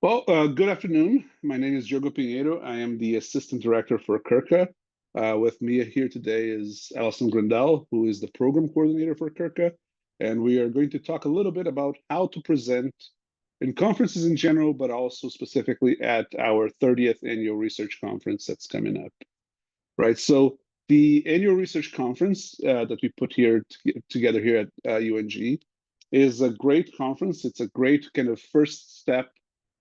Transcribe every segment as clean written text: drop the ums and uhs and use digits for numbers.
Well, good afternoon. My name is Diogo Pinheiro. I am the Assistant Director for CURCA. With me here today is Alison Grindal, who is the Program Coordinator for CURCA. And we are going to talk a little bit about how to present in conferences in general, but also specifically at our 30th Annual Research Conference that's coming up. Right, so the Annual Research Conference that we put here together here at UNG is a great conference. It's a great kind of first step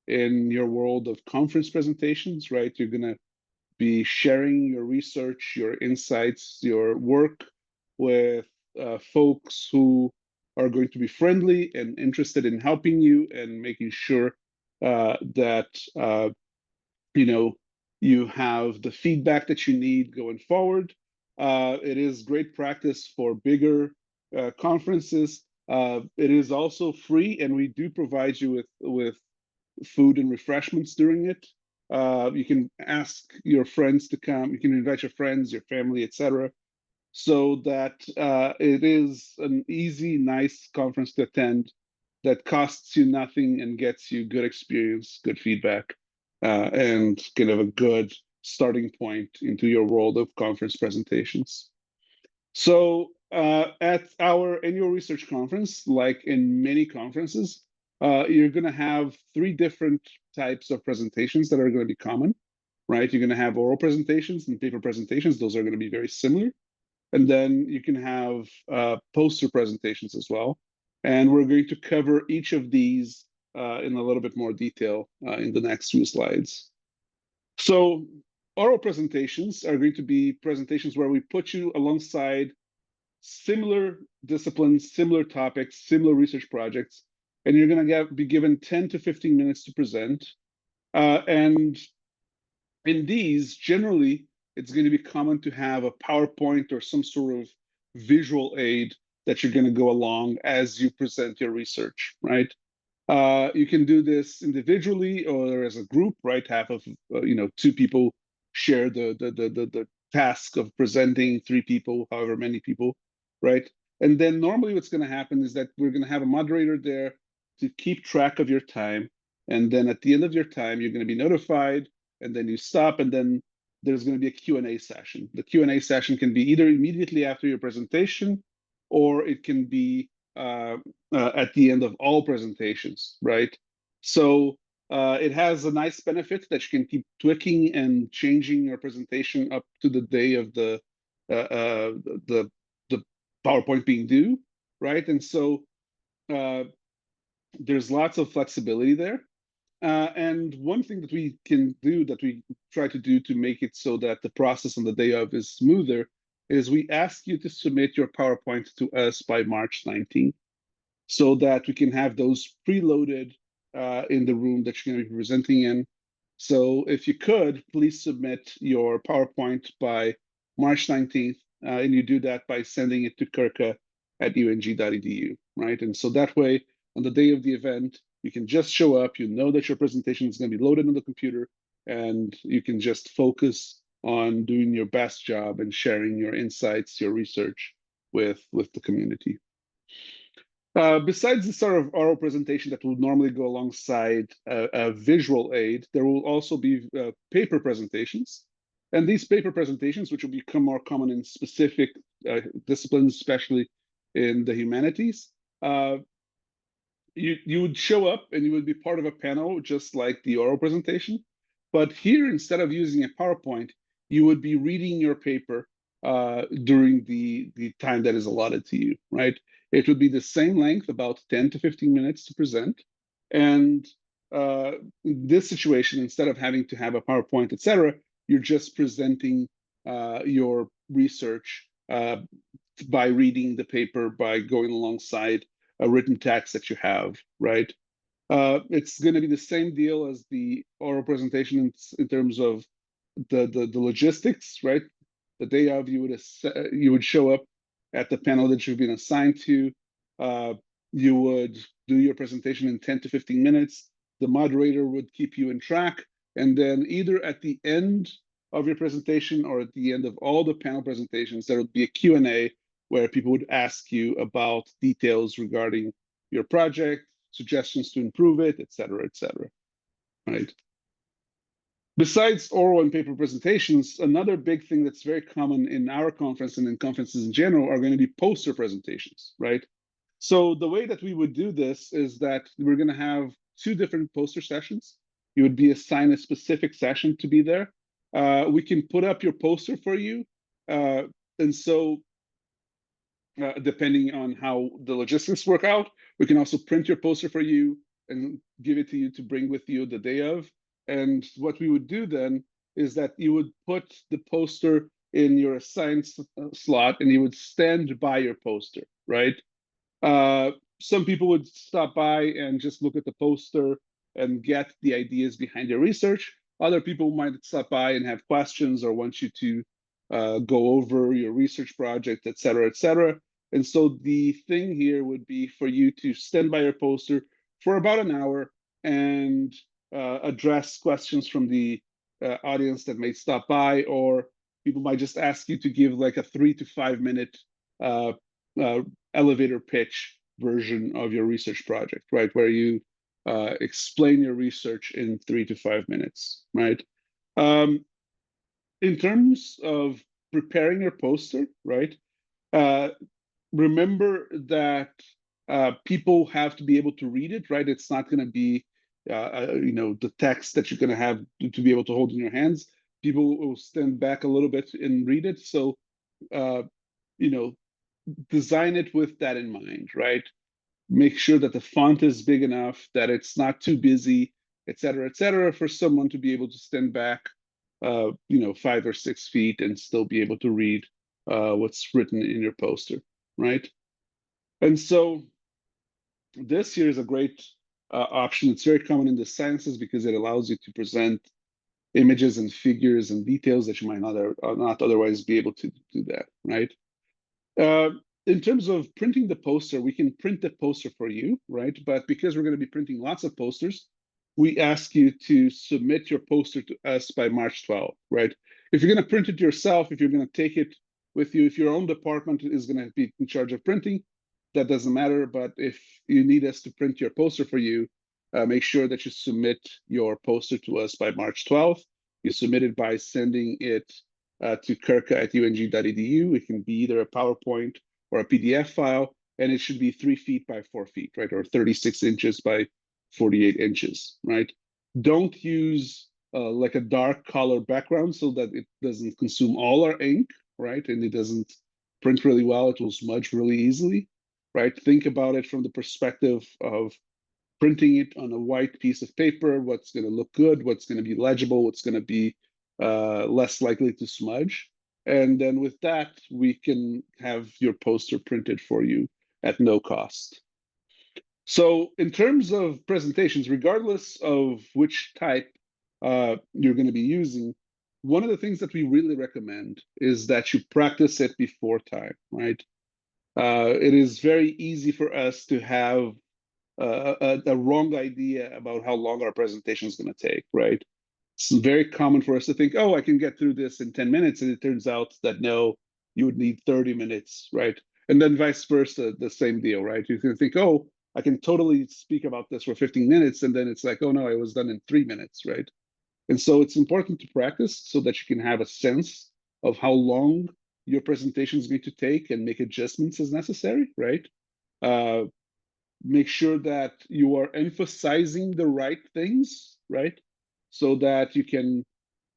in your world of conference presentations, right? You're going to be sharing your research, your insights, your work with folks who are going to be friendly and interested in helping you and making sure that you know you have the feedback that you need going forward. It is great practice for bigger conferences. It is also free, and we do provide you with food and refreshments during it. You can ask your friends to come. You can invite your friends, your family, etc. So that it is an easy, nice conference to attend that costs you nothing and gets you good experience, good feedback, and kind of a good starting point into your world of conference presentations. So at our annual research conference, like in many conferences, you're going to have three different types of presentations that are going to be common, right? You're going to have oral presentations and paper presentations. Those are going to be very similar. And then you can have poster presentations as well. And we're going to cover each of these in a little bit more detail in the next few slides. So oral presentations are going to be presentations where we put you alongside similar disciplines, similar topics, similar research projects, and you're going to be given 10 to 15 minutes to present. And in these, generally, it's going to be common to have a PowerPoint or some sort of visual aid that you're going to go along as you present your research, right? You can do this individually or as a group, right? Half of, two people share the task of presenting, three people, however many people, right? And then normally what's going to happen is that we're going to have a moderator there to keep track of your time. And then at the end of your time, you're going to be notified, and then you stop, and then there's going to be a Q&A session. The Q&A session can be either immediately after your presentation, or it can be at the end of all presentations, right? So it has a nice benefit that you can keep tweaking and changing your presentation up to the day of the PowerPoint being due, right? And so there's lots of flexibility there. And one thing that we can do, that we try to do to make it so that the process on the day of is smoother, is we ask you to submit your PowerPoint to us by March 19th, so that we can have those preloaded in the room that you're going to be presenting in. So if you could, please submit your PowerPoint by March 19th, and you do that by sending it to curca@ung.edu, right? And so that way, on the day of the event, you can just show up, you know that your presentation is going to be loaded on the computer, and you can just focus on doing your best job and sharing your insights, your research with the community. Besides the sort of oral presentation that will normally go alongside a visual aid, there will also be paper presentations. And these paper presentations, which will become more common in specific disciplines, especially in the humanities, you would show up and you would be part of a panel just like the oral presentation. But here, instead of using a PowerPoint, you would be reading your paper during the time that is allotted to you, right? It would be the same length, about 10 to 15 minutes to present. And in this situation, instead of having to have a PowerPoint, etc., you're just presenting your research by reading the paper, by going alongside a written text that you have, right? It's going to be the same deal as the oral presentation in terms of the logistics, right? The day of, you would show up at the panel that you've been assigned to. You would do your presentation in 10 to 15 minutes. The moderator would keep you in track. And then either at the end of your presentation or at the end of all the panel presentations, there would be a Q&A where people would ask you about details regarding your project, suggestions to improve it, et cetera, et cetera. right? Besides oral and paper presentations, another big thing that's very common in our conference and in conferences in general are going to be poster presentations, right? So the way that we would do this is that we're going to have two different poster sessions. You would be assigned a specific session to be there. We can put up your poster for you. Uh, and so depending on how the logistics work out, we can also print your poster for you and give it to you to bring with you the day of. And what we would do then is that you would put the poster in your assigned slot and you would stand by your poster, right? Some people would stop by and just look at the poster and get the ideas behind your research. Other people might stop by and have questions or want you to go over your research project, et cetera, et cetera. And so the thing here would be for you to stand by your poster for about an hour and address questions from the audience that may stop by, or people might just ask you to give like a 3 to 5 minute uh, uh, elevator pitch version of your research project, right? Where you explain your research in 3 to 5 minutes, right? Um, in terms of preparing your poster, right? Uh, remember that people have to be able to read it, right? It's not going to be, the text that you're going to have to be able to hold in your hands. People will stand back a little bit and read it. So, uh, you know, design it with that in mind, right? Make sure that the font is big enough, that it's not too busy, et cetera, for someone to be able to stand back, 5 or 6 feet and still be able to read what's written in your poster, right? And so this here is a great option. It's very common in the sciences because it allows you to present images and figures and details that you might not otherwise be able to do that, right? Uh, in terms of printing the poster, we can print the poster for you, right? But because we're going to be printing lots of posters, we ask you to submit your poster to us by March 12th, right? If you're going to print it yourself, if you're going to take it with you, if your own department is going to be in charge of printing, that doesn't matter. But if you need us to print your poster for you, make sure that you submit your poster to us by March 12th. You submit it by sending it to curca@ung.edu. It can be either a PowerPoint or a PDF file, and it should be 3 feet by 4 feet, right? Or 36 inches by 48 inches, right? Don't use like a dark color background so that it doesn't consume all our ink, right? And it doesn't print really well. It will smudge really easily, right? Think about it from the perspective of printing it on a white piece of paper, what's going to look good, what's going to be legible, what's going to be less likely to smudge. And then with that, we can have your poster printed for you at no cost. So in terms of presentations, regardless of which type you're going to be using, one of the things that we really recommend is that you practice it before time, right? It is very easy for us to have a wrong idea about how long our presentation is going to take, right? It's very common for us to think, oh, I can get through this in 10 minutes. And it turns out that no, you would need 30 minutes, right? And then vice versa, the same deal, right? You can think, oh, I can totally speak about this for 15 minutes. And then it's like, oh, no, I was done in 3 minutes, right? And so it's important to practice so that you can have a sense of how long your presentation is going to take and make adjustments as necessary, right? Uh, make sure that you are emphasizing the right things, right? So that you can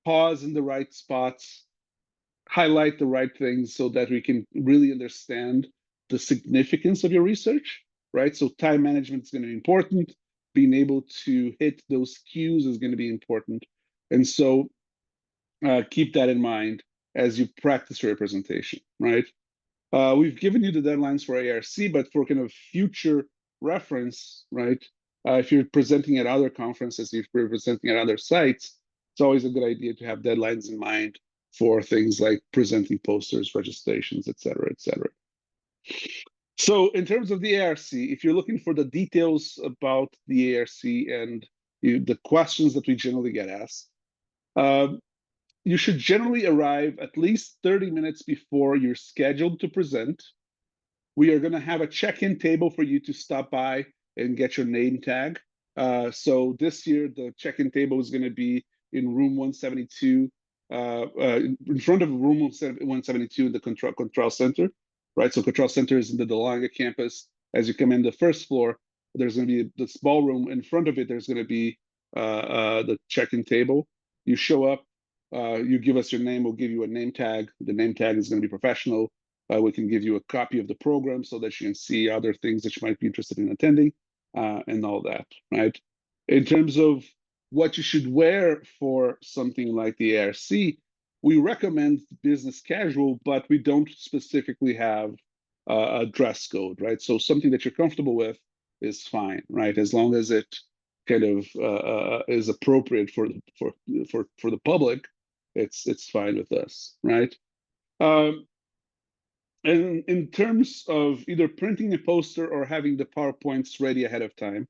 pause in the right spots, highlight the right things so that we can really understand the significance of your research, right? So time management is going to be important. Being able to hit those cues is going to be important. And so keep that in mind as you practice your presentation, right? We've given you the deadlines for ARC, but for kind of future reference, right? If you're presenting at other conferences, if you're presenting at other sites, it's always a good idea to have deadlines in mind for things like presenting posters, registrations, et cetera, et cetera. So in terms of the ARC, if you're looking for the details about the ARC and the questions that we generally get asked, you should generally arrive at least 30 minutes before you're scheduled to present. We are going to have a check-in table for you to stop by and get your name tag. So this year, the check-in table is going to be in room 172, in front of room 172 in the control center, right? So control center is in the Delanga campus. As you come in the first floor, there's going to be this ballroom. In front of it, there's going to be the check-in table. You show up, you give us your name, we'll give you a name tag. The name tag is going to be professional. We can give you a copy of the program so that you can see other things that you might be interested in attending, and all that, right? In terms of what you should wear for something like the ARC, we recommend business casual, but we don't specifically have a dress code, right? So something that you're comfortable with is fine, right? As long as it kind of is appropriate for the public, it's fine with us, right? Um, and in terms of either printing a poster or having the PowerPoints ready ahead of time,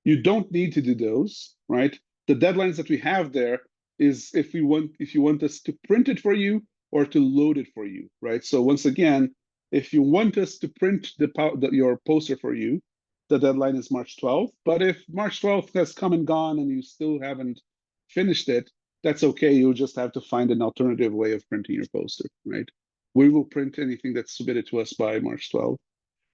you don't need to do those, right? The deadlines that we have there is if you want us to print it for you or to load it for you, right? So once again, if you want us to print your poster for you, the deadline is March 12th. But if March 12th has come and gone and you still haven't finished it, that's okay. You'll just have to find an alternative way of printing your poster, right? We will print anything that's submitted to us by March 12th.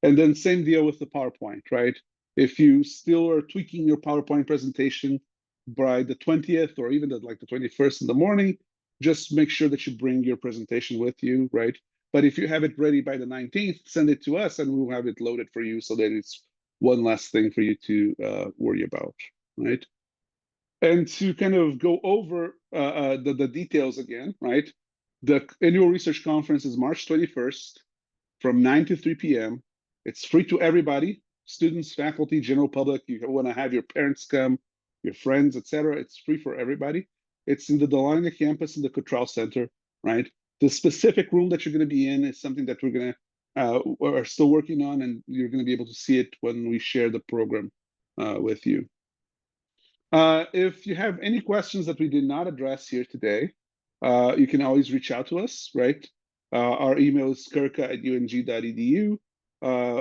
And then same deal with the PowerPoint, right? If you still are tweaking your PowerPoint presentation by the 20th or even like the 21st in the morning, just make sure that you bring your presentation with you, right? But if you have it ready by the 19th, send it to us and we'll have it loaded for you so that it's one less thing for you to worry about, right? And to kind of go over the details again, right? The annual research conference is March 21st from 9 to 3 p.m. It's free to everybody, students, faculty, general public. You want to have your parents come, your friends, etc. It's free for everybody. It's in the Delania campus in the Cottrell Center, right? The specific room that you're going to be in is something that are still working on, and you're going to be able to see it when we share the program with you. If you have any questions that we did not address here today, you can always reach out to us, right? Our email is curca@ung.edu.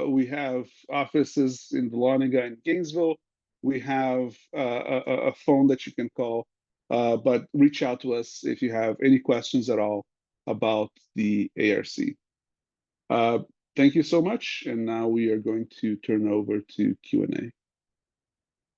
We have offices in Dahlonega and Gainesville. We have a phone that you can call, but reach out to us if you have any questions at all about the ARC. Thank you so much, and now we are going to turn over to Q&A.